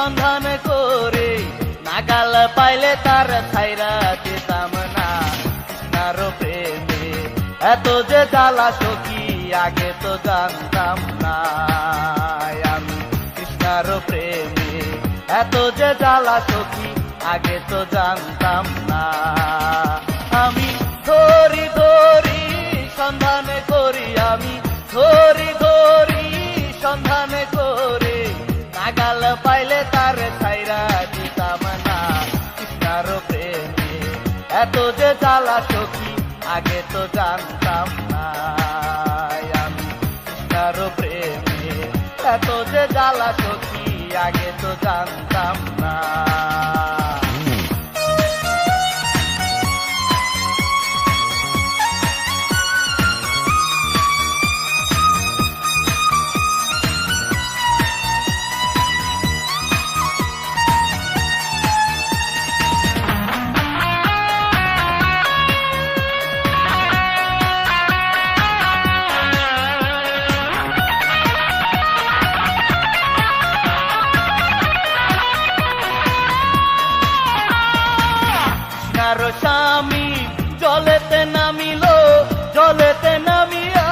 সন্ধান করে, নাগাল পাইলে তার ছাইরা দিতাম না। কৃষ্ণার প্রেমে এত যে জ্বালা সখী আগে তো জানতাম না। আমি কৃষ্ণার প্রেমে এত যে জ্বালা সখী আগে তো জানতাম না। আমি ধরি ধরি সন্ধান করি, আমি ধরি ধরি সন্ধান করে, নাগাল পাইলে তার ছাইরা দিতাম না। কৃষ্ণার প্রেমে এত যে জ্বালা সখী আগে তো জানতাম না। আমি কৃষ্ণার প্রেমে এত যে জ্বালা সখী আগে তো জানতাম না। স্বামী জলেতে নামিল, জলেতে নামিয়া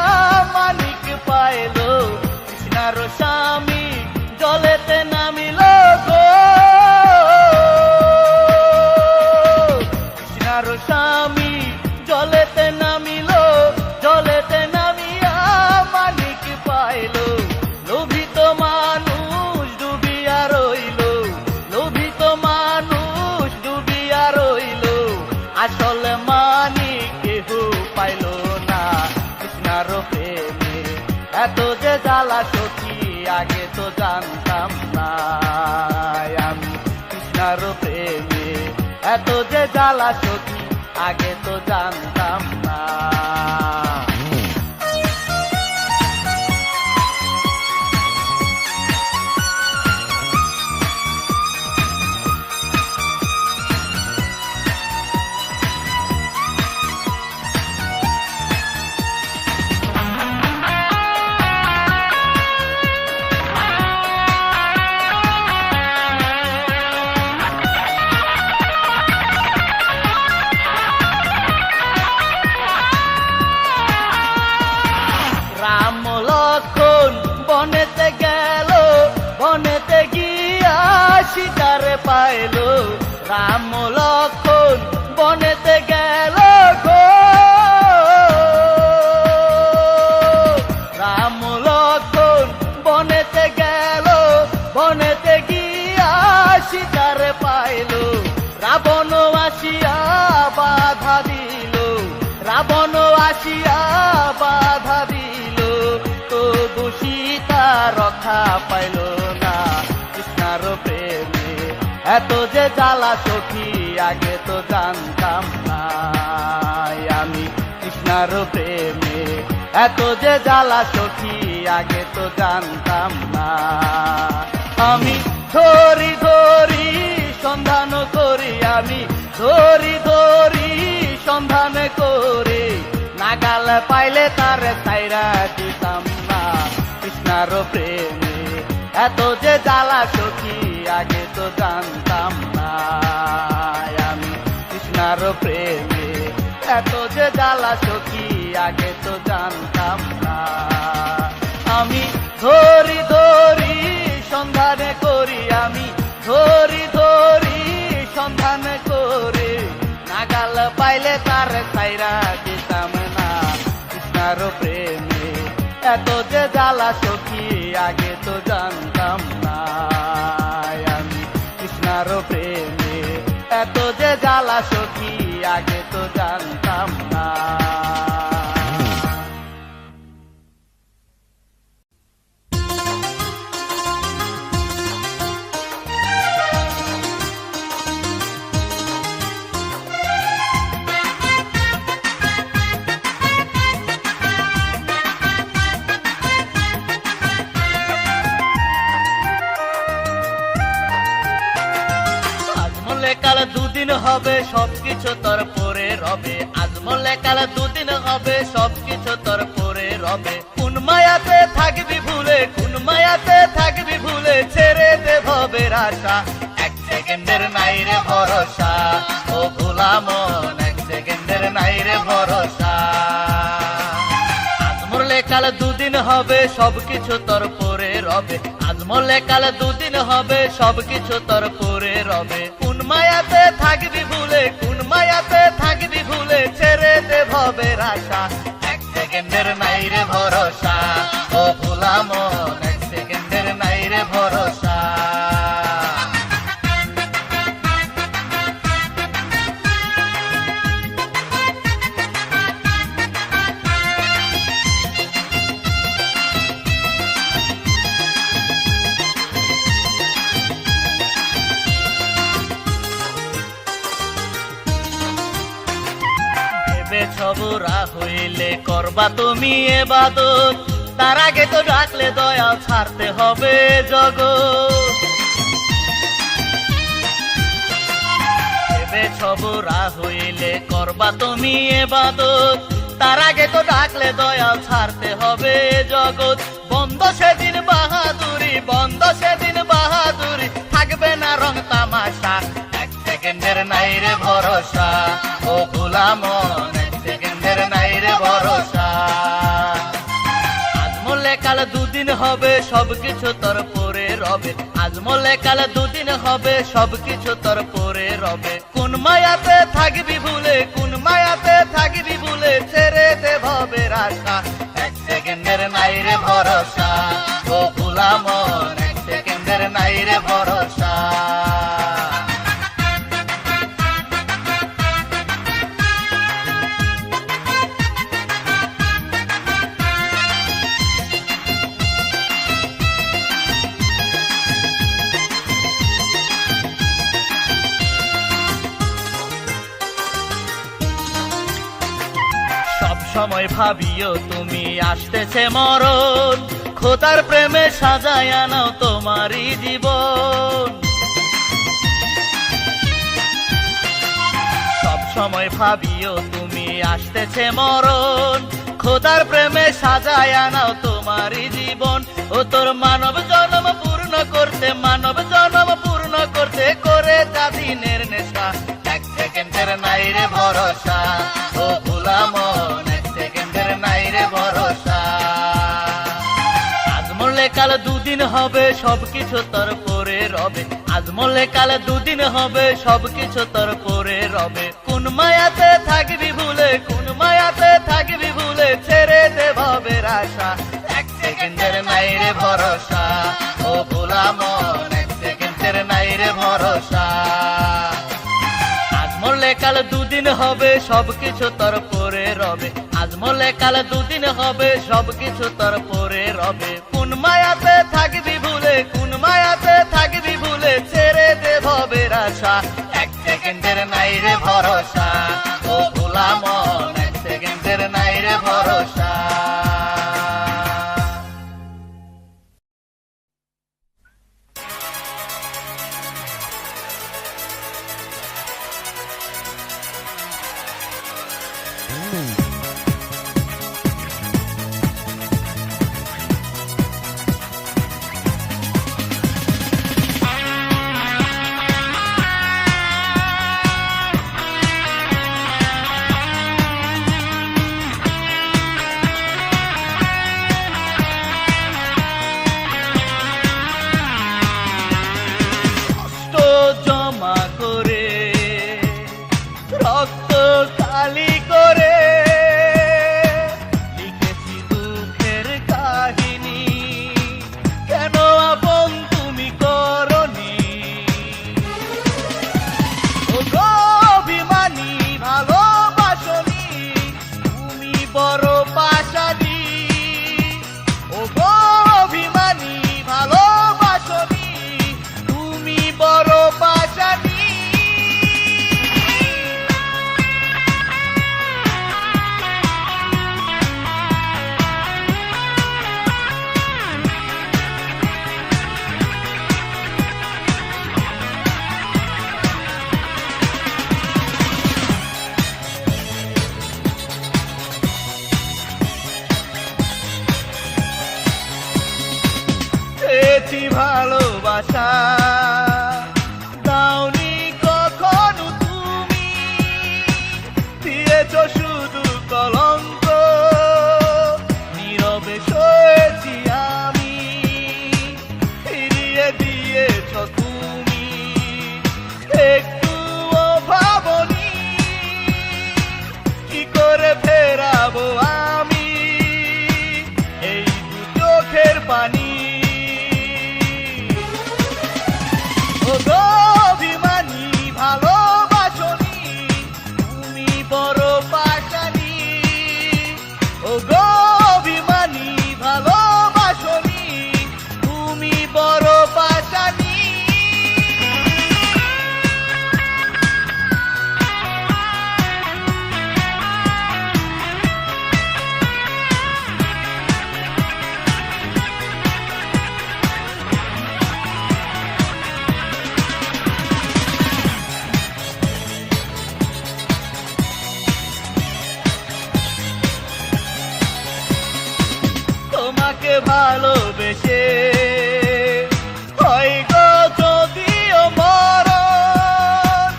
মানিক পাইল। কৃষ্ণার স্বামী জলেতে নামিল গো, কৃষ্ণার স্বামী জলেতে নামিল, জলেতে নামিয়া মানিক পাইল। লোভিত মানুষ ডুবিয়া রইল, লোভিত মানুষ ডুবিয়া রইল, আসল মানিক কেহ পাইল না। কৃষ্ণার প্রেমে এত যে জ্বালা সখী আগে তো জানতাম না। আমি কৃষ্ণার প্রেমে এত যে জ্বালা সখী আগে তো জানতাম না। বনেতে গেল, বনেতে গিয়া শিকার পাইল। রাম লক্ষণ বনেতে গেল গো, রাম লক্ষণ বনেতে গেল, বনেতে গিয়া শিকার পাইল। রাবণ আসিয়া বাধা দিল, রাবণ আসিয়া বাধা দিল, তবু সীতা রক্ষা পাইল না। কৃষ্ণার প্রেমে এত যে জ্বালা সখী আগে তো জানতাম না। আমি কৃষ্ণার প্রেমে এত যে জ্বালা সখী আগে তো জানতাম না। আমি ধরি ধরি সন্ধান করি, আমি ধরি ধরি সন্ধান করে, নাগাল পাইলে তার ছাইরা দিতাম না। কৃষ্ণার প্রেমে এত যে জ্বালা সখী আগে তো জানতাম না। আমি কৃষ্ণার প্রেমে এত যে জ্বালা সখী আগে তো জানতাম না। আমি ধরি ধরি সন্ধান করি, আমি ধরি ধরি সন্ধান করে, নাগাল পাইলে তার ছাইরা দিতাম না। কৃষ্ণার প্রেমে এত যে জ্বালা সখী আগে তো জানতাম না। আমি কৃষ্ণার প্রেমে এত যে জ্বালা সখী আগে তো জানতাম না। কাল দুদিন হবে সবকিছু তোর পরে রবে, আজ মরলে কাল দুদিন হবে সবকিছু তোর পরে রবে। কোন মায়াতে থাকবি ভুলে, কোন মায়াতে থাকবি ভুলে, ছেড়ে দে ভবের আশা। এক সেকেন্ডের নাই রে ভরসা, ও ভোলা মন এক সেকেন্ডের নাই রে ভরসা। আজ মরলে কাল দুদিন হবে, সবকিছু তোর পরে রবে। আজ মরলে কাল দুদিন হবে, সবকিছু তোর পরে রবে। কোন মায়াতে থাকবি ভুলে, কোন মায়াতে থাকবি ভুলে, ছেড়ে দে ভবের আশা। এক সেকেন্ডের নাই রে ভরসা, ও ভোলা মন এক সেকেন্ডের নাই রে ভরসা। ছবরা হইলে করবা তুমি এবাদত, তার আগে তো ডাকলে দয়া ছাড়তে হবে জগৎ। ছবরা হইলে করবা তুমি এবাদত, তার আগে তো ডাকলে দয়া ছাড়তে হবে জগৎ। বন্ধ সেদিন বাহাদুরি, বন্ধ সেদিন বাহাদুরি, থাকবে না রং তামাশা। এক সেকেন্ডের নাই রে ভরসা, ও ভোলা মন এক সেকেন্ডের নাই রে ভরসা। আজ মরলে কাল দুদিন হবে, সবকিছু তোর পরে রবে। আজ মরলে কাল দুদিন হবে, সবকিছু তোর পরে রবে। কোন মায়াতে থাকবি ভুলে, কোন মায়াতে থাকবি ভুলে, ছেড়ে দে ভবের আশা। এক সেকেন্ডের নাই রে ভরসা, ও ভোলা মন এক সেকেন্ডের নাই রে ভরসা। সময় ভাবিও তুমি আসতেছে মরণ, খোদার প্রেমে সাজায় আনাও তোমারই জীবন। সব সময় ভাবিও তুমি আসতেছে মরণ, খোদার প্রেমে সাজায় আনাও তোমারই জীবন। ও তোর মানব জন্ম পূর্ণ করতে, মানব জন্ম পূর্ণ করতে করে যা দিনের নেশা। এক সেকেন্ডের নাই রে ভরসা, ও ভোলা মন এক সেকেন্ডের নাই রে ভরসা। আজ মরলে কাল দুদিন হবে, সবকিছু তোর পরে রবে। আজ মরলে কাল দুদিন হবে, সবকিছু তোর পরে রবে। কোন মায়াতে থাকবি ভুলে, কোন মায়াতে থাকবি ভুলে, ছেড়ে দে ভবের আশা। এক সেকেন্ডের নাই রে ভরসা, ও ভোলা মন এক সেকেন্ডের নাই রে ভরসা। আজ মরলে কাল দুদিন হবে, সবকিছু তোর পরে রবে। আজ মরলে কাল দুদিন হবে, সবকিছু তোর পরে রবে। কোন মায়াতে থাকবি ভুলে, কোন মায়াতে থাকবি ভুলে, ছেড়ে দে ভবের আশা। এক সেকেন্ডের নাই রে ভরসা, ও ভোলা মন এক সেকেন্ডের নাই রে ভরসা। রক্ত কালি করে পেয়েছি ভালোবাসা, দাওনি কখনো তুমি, দিয়েছ শুধু কলঙ্ক, নীরবে সয়েছি আমি, ফিরিয়ে দিয়েছ তুমি, একটুও ভাবনি কি করে ফেরাবো আমি এই দু চোখের পানি। ও গো অভিমানী ভালোবাসনি, তুমি বড় পাশানি। ও গো অভিমানী ভালোবাসনি, তুমি বড় পাশানি। তোমাকে ভালোবেসে হয় গো যদিও মরণ,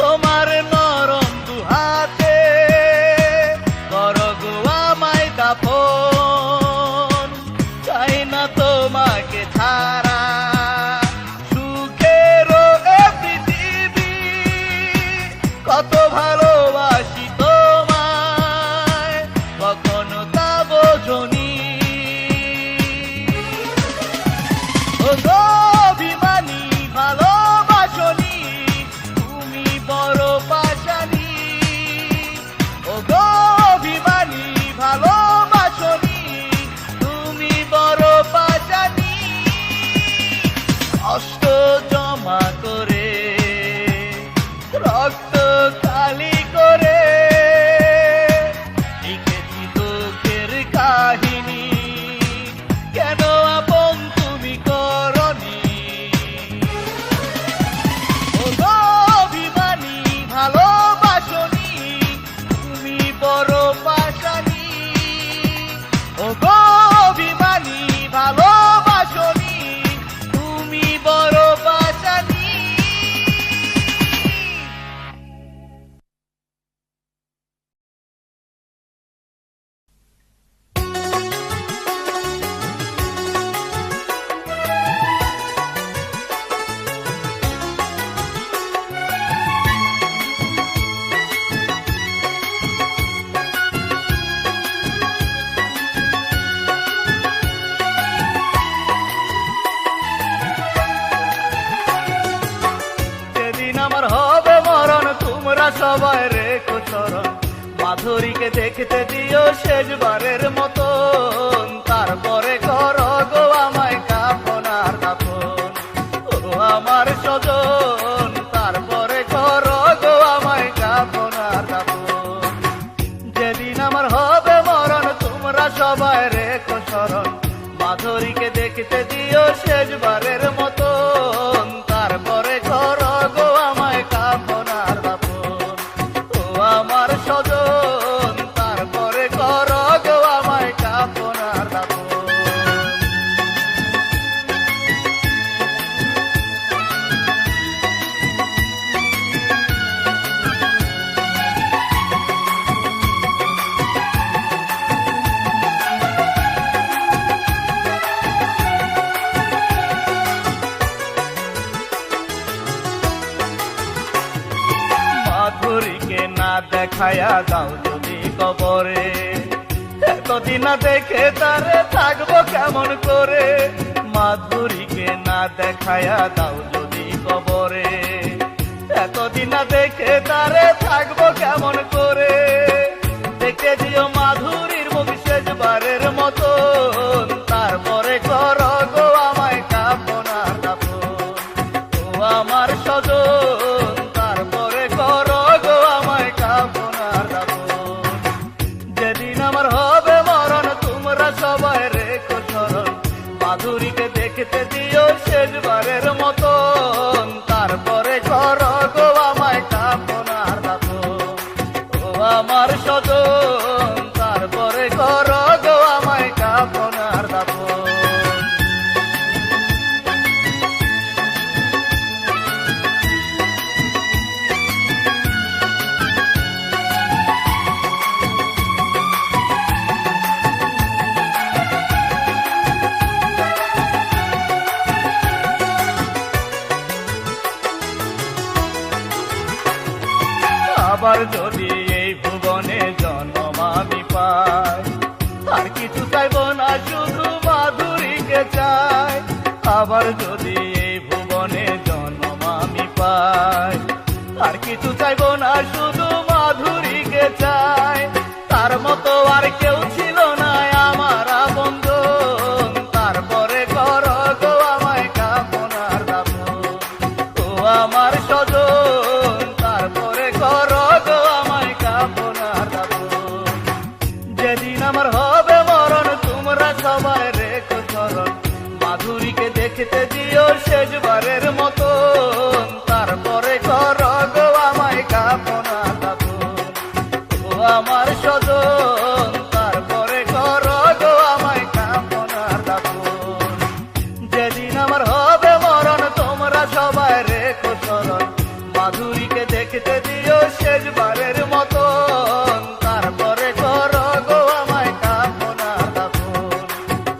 তোমার নরম দুহাতে করো গো আমায় দাফন। চাই না তোমাকে ছাড়া সুখেরও এ পৃথিবী, কত ভালোবাসি তোমায় কখনো তা বোঝনি। ও গো অভিমানী ভালোবাসনি, তুমি বড় পাশানি। ও গো অভিমানী ভালোবাসনি, তুমি বড় পাশানি। কষ্ট জমা করে রক্ত খালি করে লিখেছি দুঃখের কাহিনী, কেন আপন তুমি করনি। ও গো অভিমানী ভালোবাসনি, তুমি বড় পাশানি। ও গো অভিমানী ভালোবাসনি, তুমি বড় পাশানি। যেদিন আমার হবে মরণ, তোমরা সবাই রেখো চরণ, মাধুরীকে দেখতে দিও শেষবারের মতন, তারপরে করো গো আমায় কাফন আর দাফন। ও আমার স্বজন, তারপরে করো গো আমায় কাফন আর দাফন। যেদিন আমার হবে মরণ, তোমরা সবাই রেখো চরণ, মাধুরীকে দেখতে দিও শেষবারের মতন, তারপরে করো গো আমায় কাফন আর দাফন। ও আমার স্বজন, তারপরে করো গো আমায় কাফন আর দাফন। মাধুরীকে না দেখায়া দাও যদি কবরে, এতদিন না দেখে তারে থাকবো কেমন করে। মাধুরীকে না দেখায়া দাও যদি কবরে, এতদিন না দেখে তারে থাকবো কেমন করে। দেখে দিও মাধুরীর মুখ শেষবারের মতন, তারপরে করো গো আমায় কাফন আর দাফন। ও আমার স্বজন, তারপরে করো গো আমায় কাফন আর দাফন। যেদিন আমার হবে মরণ, তোমরা সবাই রেখো চরণ, মাধুরীকে দেখতে দিও শেষবারের মতন, তারপরে করো গো আমায় কাফন আর দাফন। ও আমার স্বজন, যদি এই ভুবনে জন্ম আমি পাই, আর কিছু চাইবো না, শুধু মাধুরীকে চাই। তার মতো আর কেউ ছিল না আমার আপনজন, তারপরে করো গো আমায় কামনার দাপন। ও আমার স্বজন, তারপরে করো গো আমায় কামনার দাপন। যেদিন আমার হবে মরণ, তোমরা সবাই রেখো চরণ, মাধুরীকে দেখতে দিও শেষবারের মতো, তারপরে করো গো আমায় কামনার দাপন। ও আমার স্বজন, তারপরে করো গো আমায় কামনার দাপন। যেদিন আমার হবে মরণ, তোমরা সবাই রেখো চরণ, মাধুরীকে দেখতে দিও শেষবারের মতো, তারপরে করো গো আমায় কামনার দাপন।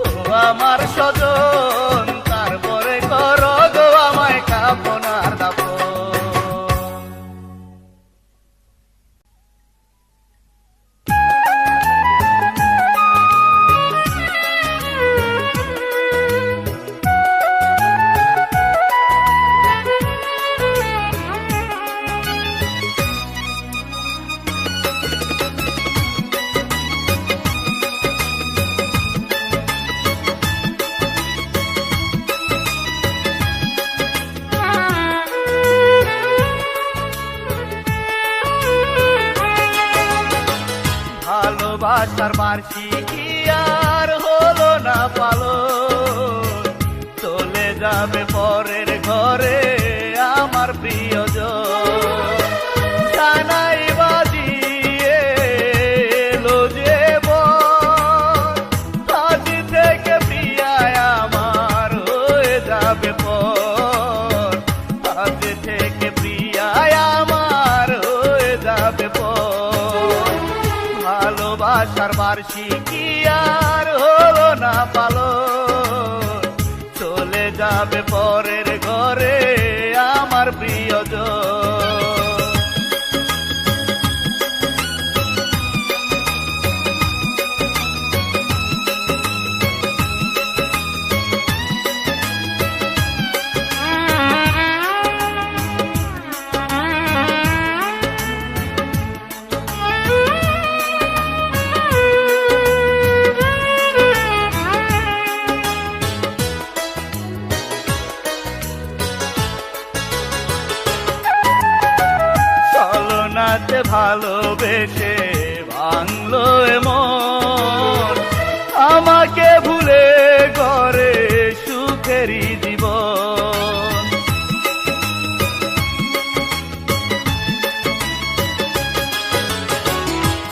ও আমার স্বজন, তারপরে করো গো আমায় কামনার দাপন। ভালোবাসার বার্ষিকী আর হলো না পালন, চলে যাবে পরের ঘরে আমার প্রিয়জন। জানাই বাজিয়ে এলো যে বর, আজ থেকে প্রিয়ায় আমার হয়ে যাবে পর, আজ থেকে প্রিয়ায় আমার হয়ে যাবে পর। ভালোবাসার বার্ষিকী আর হলো না পালন, চলে যাবে পরের ঘরে আমার প্রিয়জন। ছলনাতে ভালোবেসে ভাঙলো এমন, আমাকে ভুলে ঘরে সুখেরই জীবন।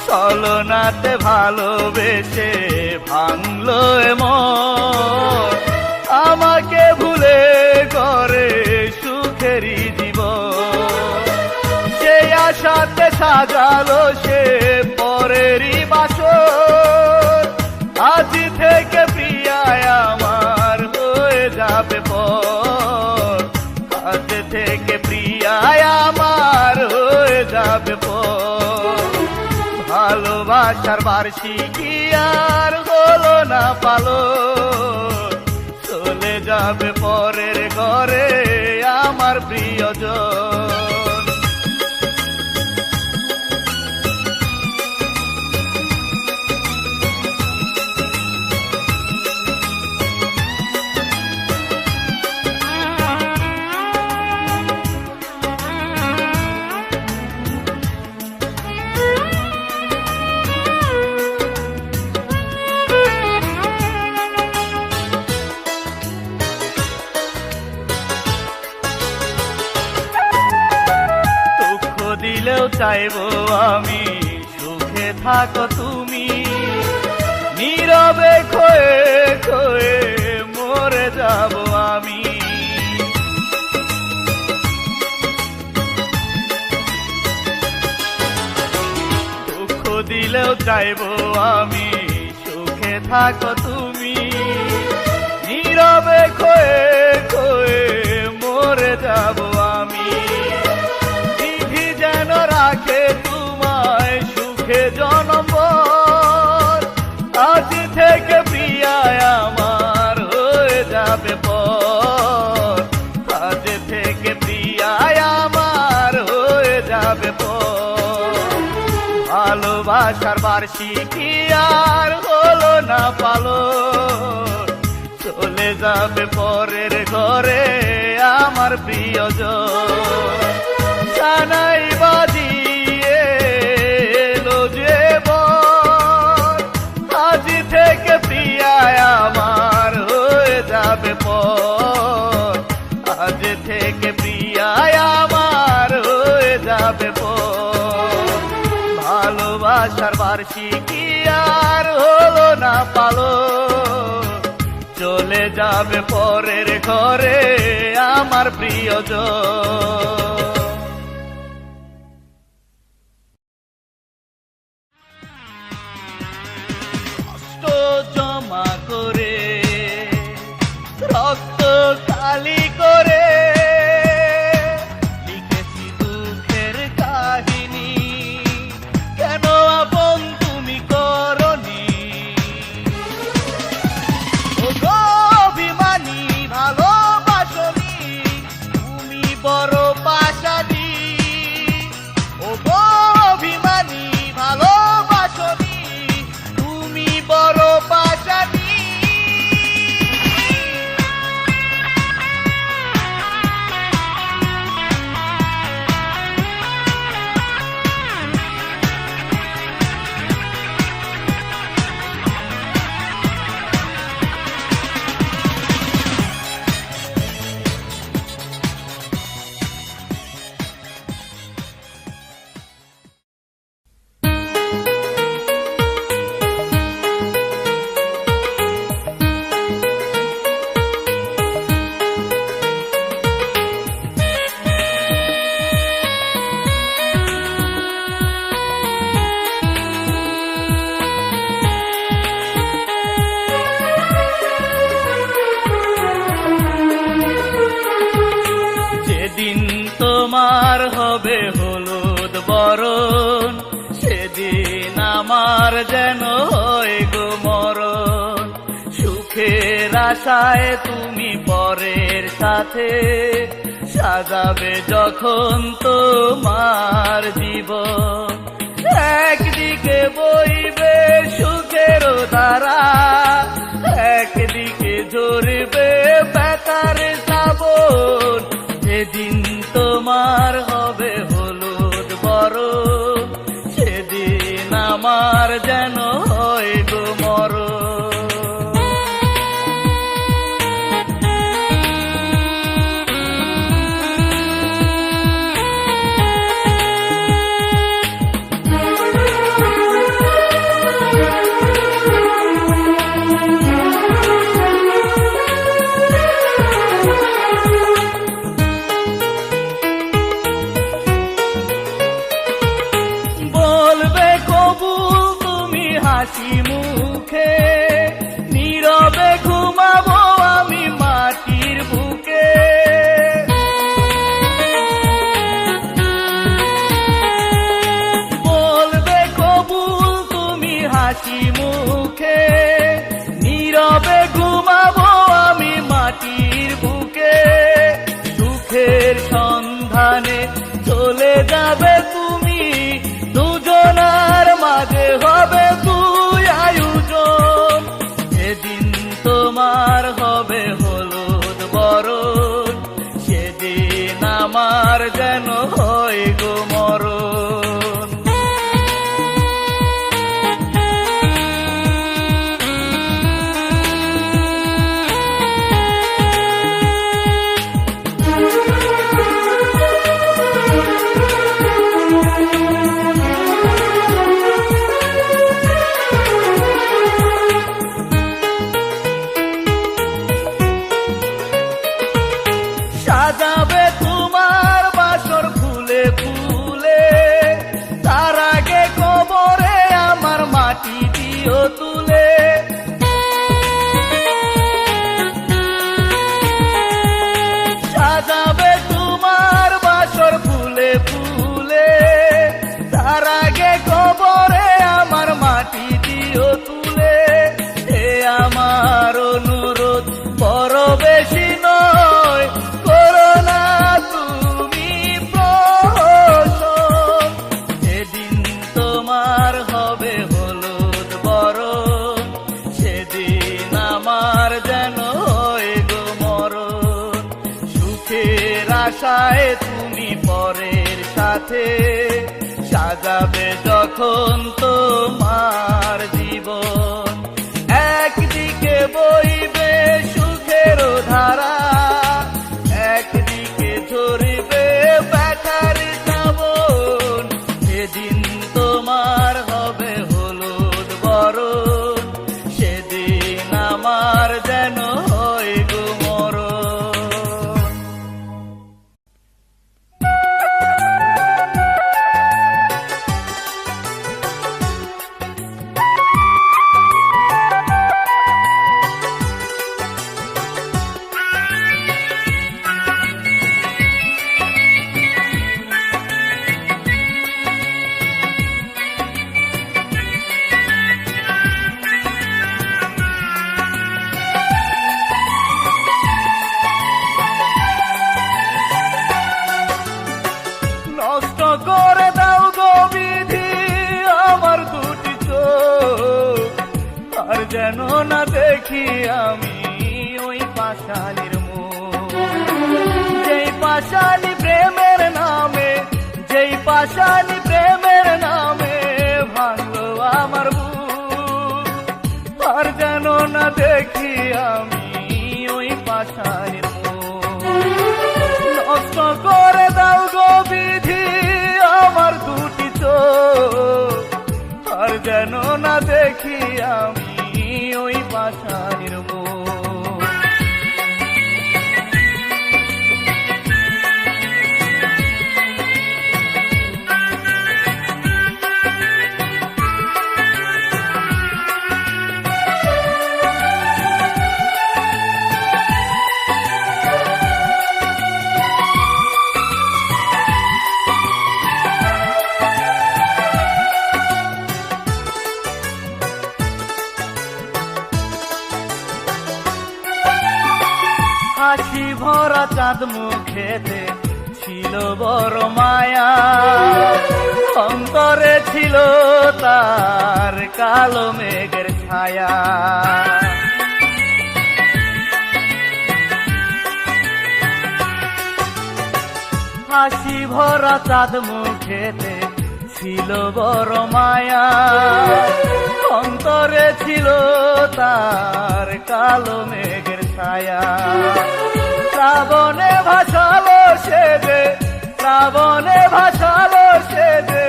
ছলনাতে ভালোবেসে ভাঙলো এমন, আমাকে ভুলে ঘরে সুখেরই জীবন। সেই আশাতে সাজালো সে পরেরই বাসর, আজ থেকে প্রিয়ায় আমার হয়ে যাবে পর, আজ থেকে প্রিয়ায় আমার হয়ে যাবে পর। ভালোবাসার বার্ষিকী আর হলো না পালন, চলে যাবে পরের ঘরে আমার প্রিয়জন। দিলেও চাইবো আমি সুখে থাকো তুমি, নীরবে খয়ে খয়ে মরে যাব আমি। দুঃখ দিলেও চাইবো আমি সুখে থাকো তুমি, নীরবে খয়ে খয়ে মরে যাব আমি। বিধি যেন রাখে তোমায় সুখে জনমভর, আজ থেকে প্রিয়ায় আমার হয়ে যাবে পর, ভালোবাসার বার্ষিকী আর হলো না পালন, চলে যাবে পরের ঘরে আমার প্রিয়জন। জানাই বাজিয়ে এলো যে বর, আজ থেকে প্রিয়ায় আমার হয়ে যাবে পর, আজ থেকে প্রিয়ায় আমার হয়ে যাবে পর। ভালোবাসার বার্ষিকী আর হলো না পালন, চলে যাবে পরের ঘরে আমার প্রিয়জন। কষ্ট জমা করে রক্ত কালি করে লিখেছি দুঃখের কাহিনী, কেন আপন তুমি করনি? ও গো অভিমানী ভালোবাসনি, তুমি বড় পাশানি। ও গো অভিমানী ভালোবাসনি, তুমি বড় পাশানি। যেদিন তোমার হবে হলুদ বরণ, সেদিন আমার যেন হয় গো মরণ। সুখের আশায় তুমি পরের সাথে সাজাবে যখন তোমার জীবন, একদিকে বইবে সুখের ধারা, একদিকে ঝরবে ব্যথার শ্রাবণ। যেদিন তোমার হবে হলুদ বরণ, সেদিন আমার যেন হয় গো মরণ। বলবে কবুল তুমি হাসি মুখে, নীরবে ঘুমাবো আমি মাটির বুকে। বলবে কবুল তুমি হাসি মুখে, নীরবে ঘুমাবো আমি মাটির বুকে। সুখের সন্ধানে চলে যাবে তুমি, দুজনার মাঝে হবে দুই আয়োজন। সেদিন তোমার হবে হলুদ বরণ, সেদিন আমার যেন হয় গো মরণ। সাজাবে তোমার বাসর ফুলে ফুলে, তার আগে কবরে আমার মাটি দিও তুলে। সাজাবে তোমার বাসর ফুলে ফুলে, তার আগে কবরে আমার মাটি দিও তুলে। এ আমার অনুরোধ বড় বেশি নয়, করোনা তুমি প্রহসন। যেদিন তোমার হবে যায় তুমি পরের সাথে, সাজাবে যখন তোমার জীবন। একদিকে বইবে সুখের ধারা, একদিকে ঝরবে ব্যথার শ্রাবণ। সেদিন তোমার হবে হলুদ বরণ, সেদিন আমার যেন হয় গো মরণ। নষ্ট করে দাও গো বিধি আমার দুটি চোখ, আর যেন না দেখি আমি ওই পাষাণীর মুখ। যেই পাষাণী প্রেমের নামে, যেই পাষাণী প্রেমের নামে ভাঙলো আমার বুক, আর যেন না দেখি আমি ওই পাষাণীর মুখ। নষ্ট করে দাও গো বিধি আমার দুটি চোখ, আর যেন না দেখি আমি ওই পাষাণীর মুখ। হাসি ভরা চাঁদ মুখেতে ছিল বড় মায়া, অন্তরে ছিল তার কালো মেঘের ছায়া। হাসি ভরা চাঁদ মুখেতে ছিল বড় মায়া, অন্তরে ছিল তার কালো মেঘের ছায়া। শ্রাবণে ভাসালো সে যে, শ্রাবণে ভাসালো সে যে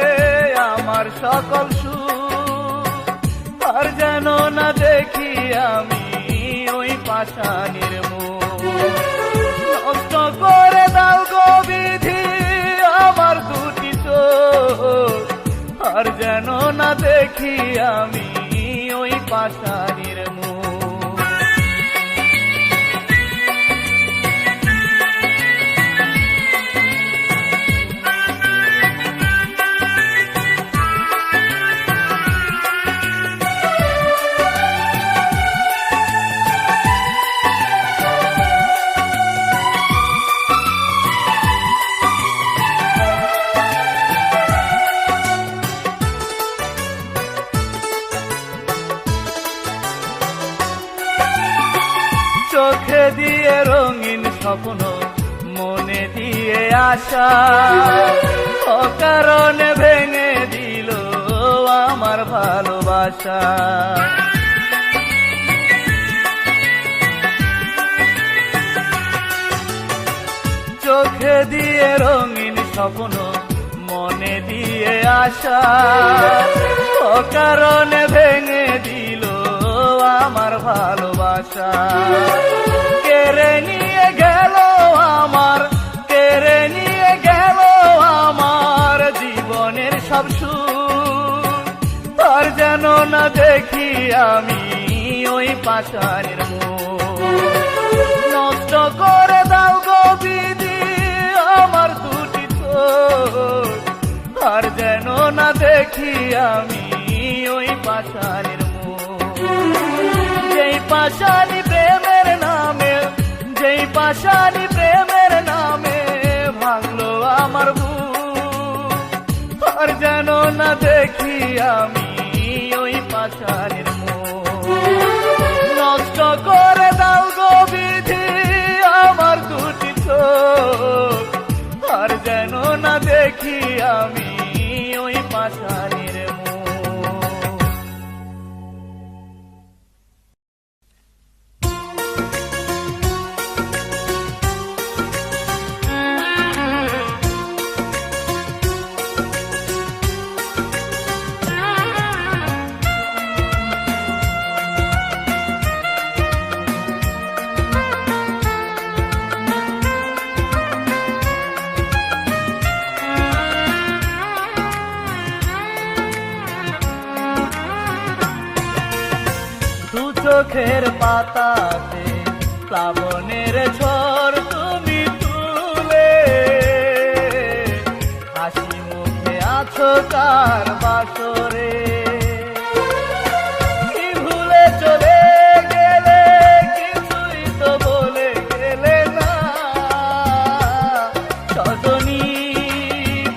আমার সকল সুখ, আর যেন না দেখি আমি ওই পাষাণীর মুখ। নষ্ট করে দাও গো বিধি আমার দুটি চোখ, আর যেন না দেখি আমি ওই পাষাণীর মুখ। চোখে দিয়ে রঙিন স্বপ্ন, মনে দিয়ে আশা, অকারণে ভেঙে দিল আমার ভালোবাসা। চোখে দিয়ে রঙিন স্বপ্ন, মনে দিয়ে আশা, অকারণে ভেঙে দিল আমার ভালোবাসা। কেড়ে নিয়ে গেল আমার, কেড়ে নিয়ে গেল আমার জীবনের সব সুখ, আর যেন না দেখি আমি ওই পাষাণীর মুখ। নষ্ট করে দাও গো বিধি আমার দুটি চোখ, আর যেন না দেখি আমি ওই পাষাণীর মুখ। যেই পাষাণী প্রেমের নামে, যেই পাষাণী প্রেমের নামে ভাঙলো আমার বুক, আর যেন না দেখি আমি ওই পাষাণীর মুখ। নষ্ট করে দাও গো বিধি আমার দুটি চোখ, দেখি আমি ওই পাশানের মুখ। চোখের পাতাতে প্লাবনের ঝড় তুমি তুলে, হাসি মুখে আছো কার বাসরে। কি ভুলে চলে গেলে, কিছুই তো বলে গেলে না, সজনী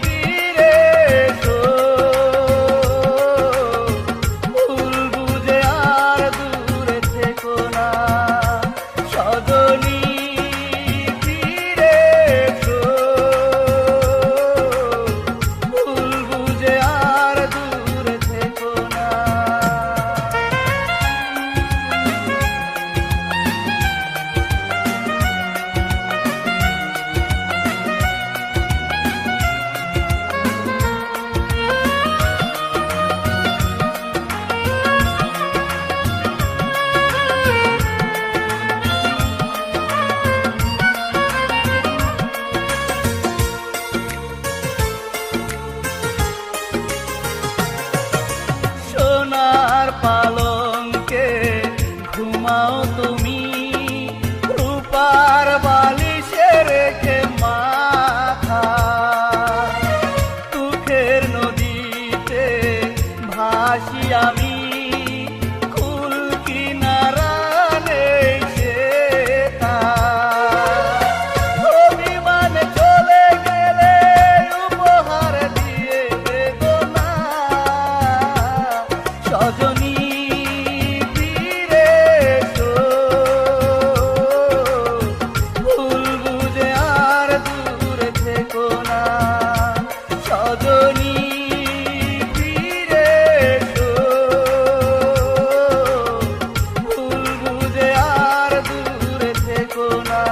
ফিরে এসো, ভুল বুঝে আর দূরে থেকো না, সজনী ফিরে এসো, ভুল বুঝে আর দূরে থেকো না। সোনার পালঙ্কে ঘুমাও তুমি, রূপার বালিশে রেখে মাথা, দুঃখের নদীতে ভাসি আমি, কুল কিনারা নেই সেটা। অভিমানে চলে গেলে উপহার দিয়ে বেদনা, সজনী ফিরে এসো, ভুল বুঝে আর দূরে থেকো না, সজনী ফিরে এসো, ভুল বুঝে আর দূরে থেকো না।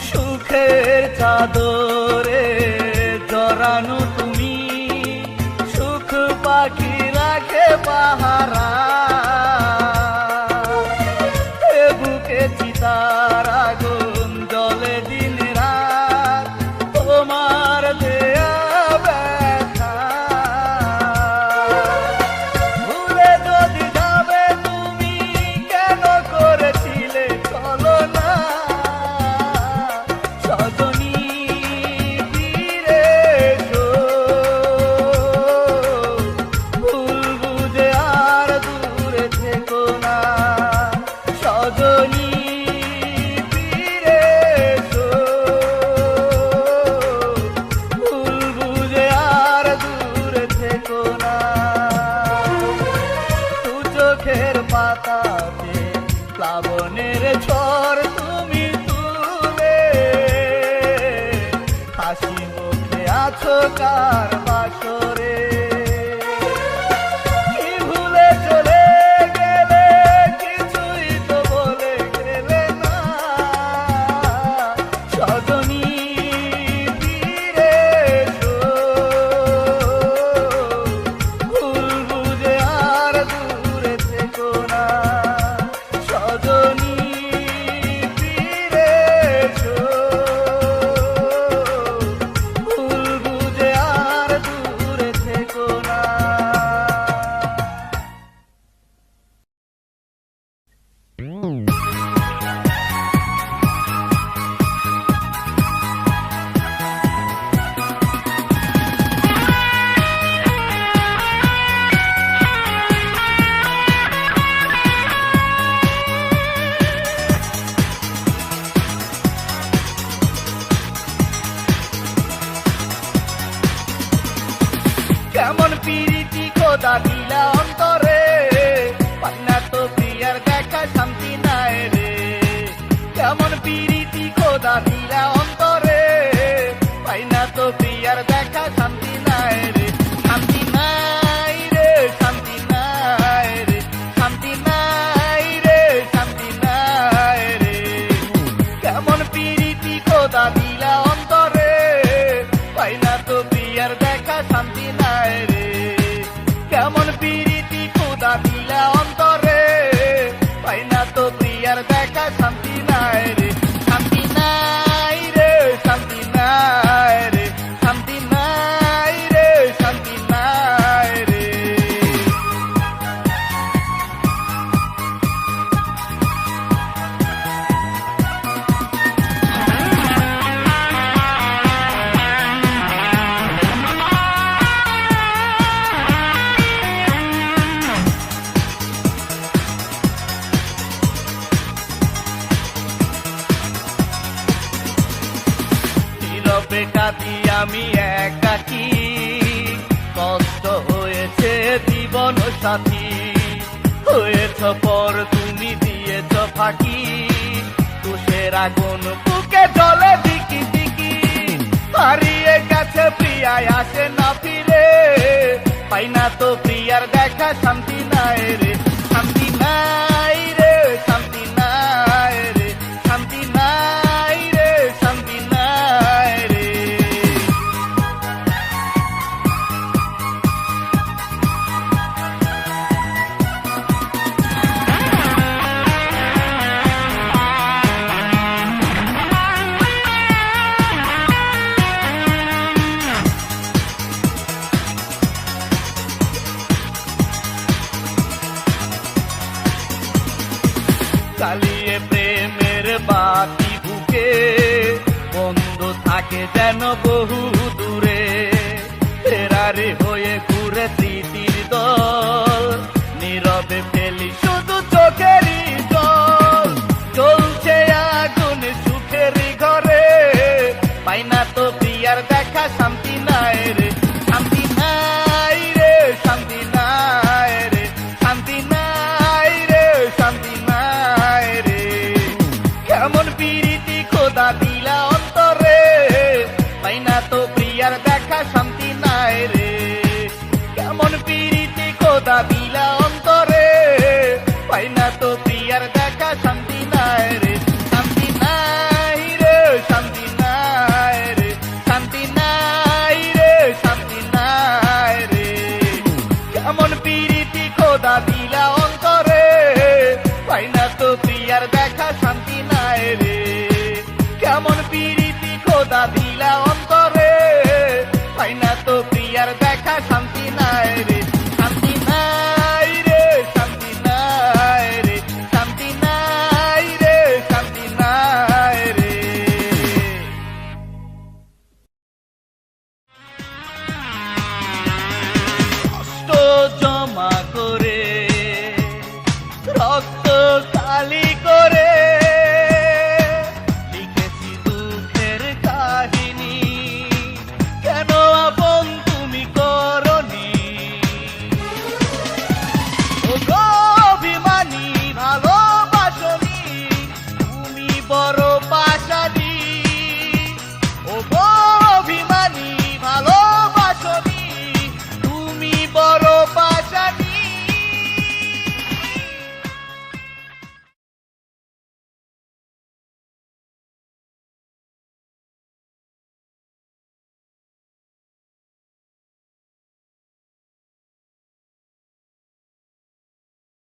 সুখের চাদরে জড়ানো তুমি, সুখ পাখি রাখে পাহারা, এ বুকে চিতার আগুন জ্বলে দিন রাত, তোমার দেয়া ব্যথা। ভুলে যদি যাবে তুমি, কেন করেছিলে চলো না, সজনী ফিরে এসো, ভুল বুঝে আর দূরে থেকো না, সজনী ফিরে এসো, ভুল বুঝে আর দূরে থেকো না। দু চোখের পাতাতে প্লাবনের ঝড় তুমি তুলে, হাসি মুখে আছো কার বাসরে। কি ভুলে চলে গেলে, কিছুই তো বলে গেলে না, সজনী ফিরে এসো, ভুল বুঝে আর দূরে থেকো না, সজনী ফিরে এসো, ভুল বুঝে আর দূরে থেকো রাতি আমি একাকী, কষ্ট হয়েছে জীবন সাথী, হয়েছ পর তুমি দিয়েছ ফাঁকি, তুষের আগুন বুকে জলে দিকি দিকি, হারিয়ে গেছে প্রিয়ায় আসে না ফিরে, পাই না তো প্রিয়ার দেখা, শান্তি নাই রে, শান্তি নাই রে, শান্তি নাই রে, শান্তি নাই রে, শান্তি নাই রে। জ্বালিয়ে প্রেমের বাতি বুকে, বন্ধু থাকে যেন বহু দূরে, ফেরারি হয়ে ঘুরে স্মৃতির দল, নীরবে ফেলি শুধু চোখেরই জল, চলছে আগুন সুখেরই ঘরে, পাই না তো প্রিয়ার দেখা, শান্তি নাই রে, শান্তি নাই রে, শান্তি নাই রে, শান্তি নাই রে, শান্তি নাই রে। কেমন পিরিতি খোদা দিলা অন্তরে, পাই না তো প্রিয়ার দেখা, শান্তি নাই রে, কেমন পিরিতি খোদা দিলা অন্তরে, পাই না তো প্রিয়ার দেখা, শান্তি নাই রে, শান্তি নাই রে, শান্তি নাই রে, শান্তি নাই রে, শান্তি নাই রে। কেমন পিরিতি খোদা দিলা অন্তরে, পাই না তো প্রিয়ার দেখা, শান্তি নাই রে, কেমন পিরিতি খোদা দিলা অন্তরে, পাই না তো প্রিয়ার দেখা, শান্তি নাই রে, শান্তি নাই রে, শান্তি নাই রে, শান্তি নাই রে, শান্তি নাই রে। কষ্ট জমা করে, রক্ত কালি করে,